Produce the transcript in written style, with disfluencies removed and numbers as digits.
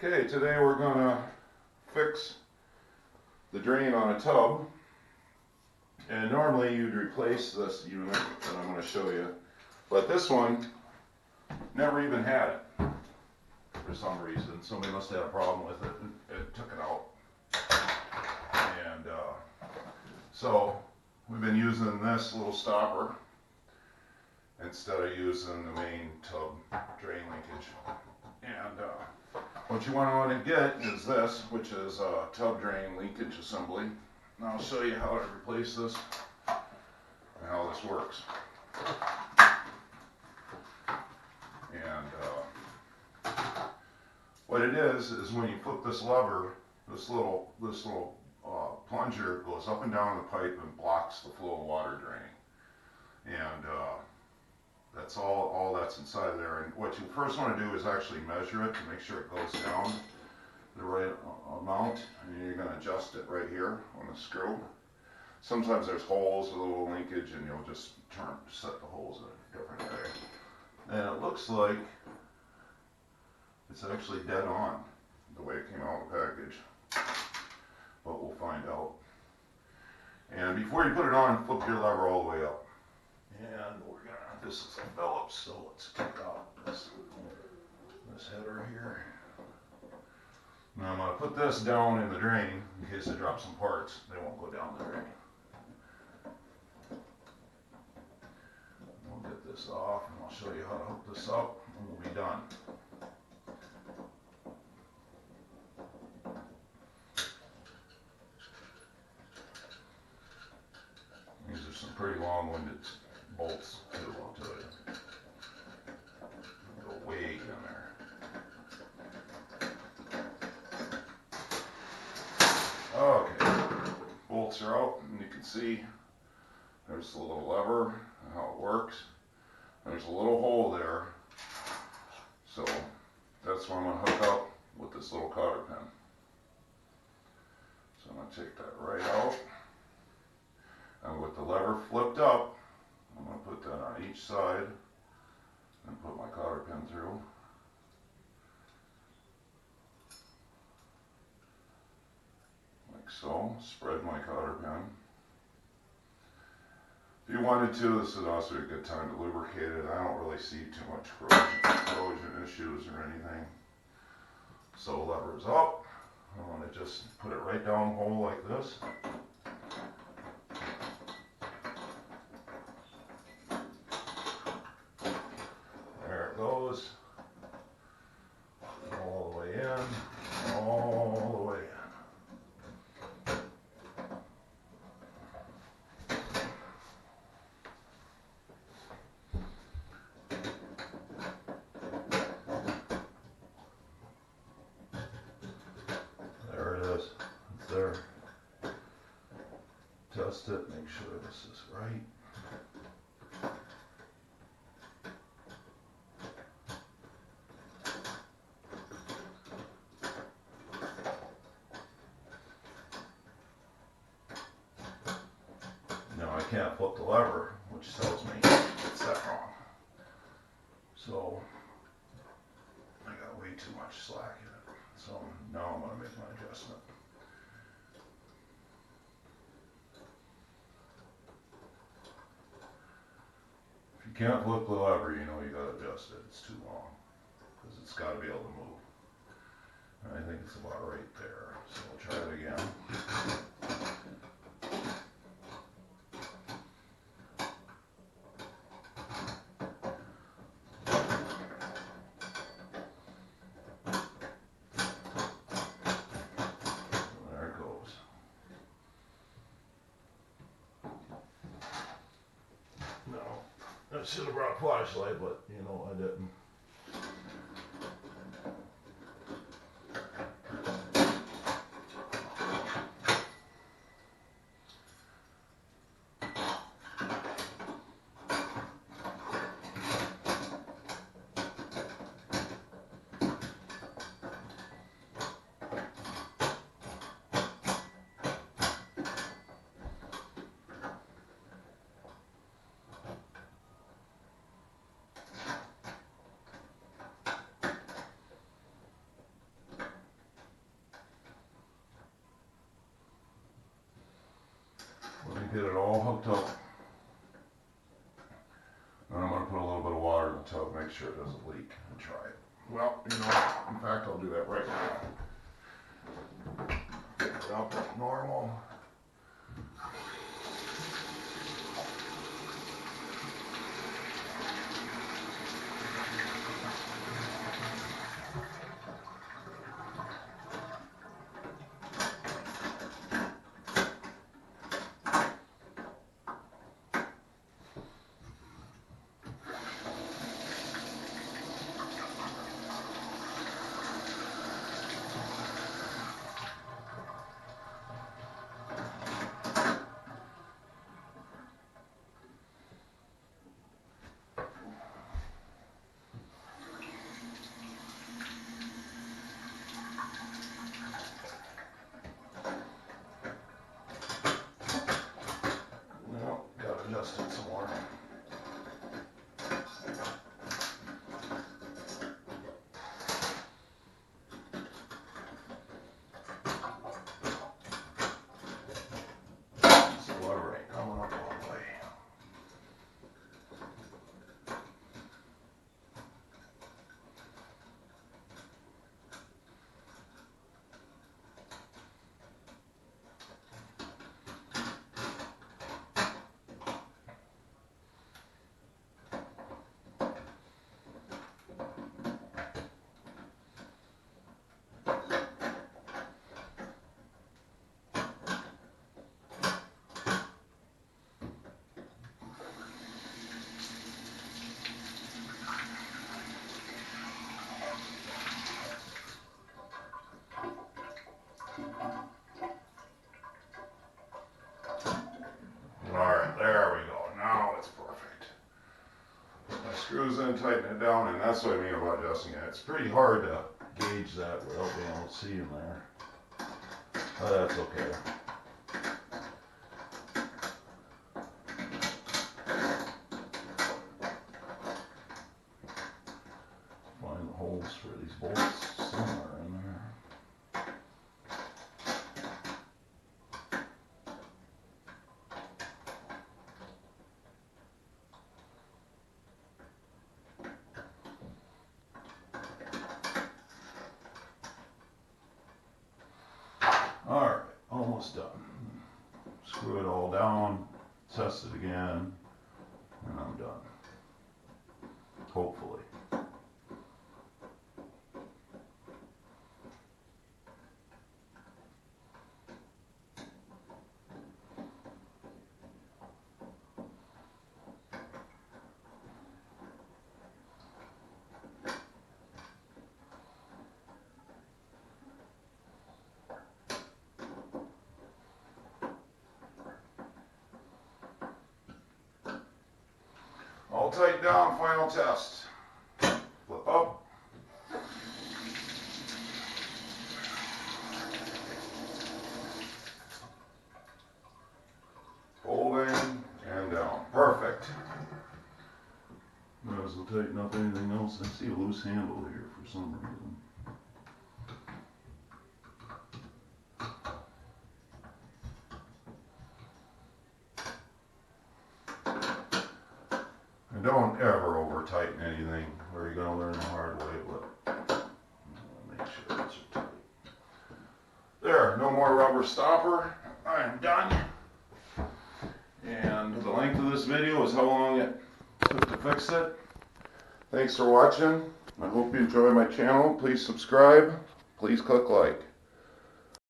Okay, today we're going to fix the drain on a tub, and normally you'd replace this unit that I'm going to show you, but this one never even had it for some reason. Somebody must have had a problem with it and it took it out. And so we've been using this little stopper instead of using the main tub drain linkage. And what you want to get is this, which is a tub drain linkage assembly. And I'll show you how to replace this and how this works. And what it is when you flip this lever, this little plunger goes up and down the pipe and blocks the flow of water draining. And that's all that's inside there. And what you first want to do is actually measure it to make sure it goes down the right amount. And you're going to adjust it right here on the screw. Sometimes there's holes with a little linkage, and you'll just set the holes in a different way. And it looks like it's actually dead on the way it came out of the package, but we'll find out. And before you put it on, flip your lever all the way up. And this is a Phillips, so let's take out this header here. Now I'm going to put this down in the drain in case I drop some parts. They won't go down the drain. We'll get this off and I'll show you how to hook this up and we'll be done. These are some pretty long-winded bolts too, I'll tell you. Go way in there. Okay, bolts are out, and you can see there's the little lever and how it works. There's a little hole there, so that's what I'm going to hook up with this little cotter pin. So I'm going to take that right out, and with the lever flipped up, I'm going to put that on each side and put my cotter pin through. Like so. Spread my cotter pin. If you wanted to, this is also a good time to lubricate it. I don't really see too much corrosion issues or anything. So lever's up. I want to just put it right down the hole like this. There it goes. All the way in. All the way in. There it is. It's there. Test it. Make sure this is right. Now I can't flip the lever, which tells me it's set wrong. So I got way too much slack in it. So now I'm going to make my adjustment. If you can't flip the lever, you know you got to adjust it. It's too long because it's got to be able to move. And I think it's about right there. So we'll try it again. I should have brought a flashlight, but you know, I didn't. get it all hooked up. And I'm going to put a little bit of water in the tub, make sure it doesn't leak, and try it. Well, you know, in fact, I'll do that right now. Get it up at normal. Adjust it some more. This water ain't coming up all the way. Alright, there we go. Now it's perfect. Put my screws in, tighten it down, and that's what I mean about adjusting it. It's pretty hard to gauge that without being able to see in there. But that's okay. Find the holes for these bolts somewhere in there. Alright, almost done. Screw it all down, test it again, and I'm done. Hopefully. All tightened down, final test. Flip up. Folding and down. Perfect. Might as well tighten up anything else. I see a loose handle here for some reason. Don't ever over tighten anything, or you're going to learn the hard way, but make sure it's tight. There, no more rubber stopper. I'm done. And the length of this video is how long it took to fix it. Thanks for watching. I hope you enjoy my channel. Please subscribe. Please click like.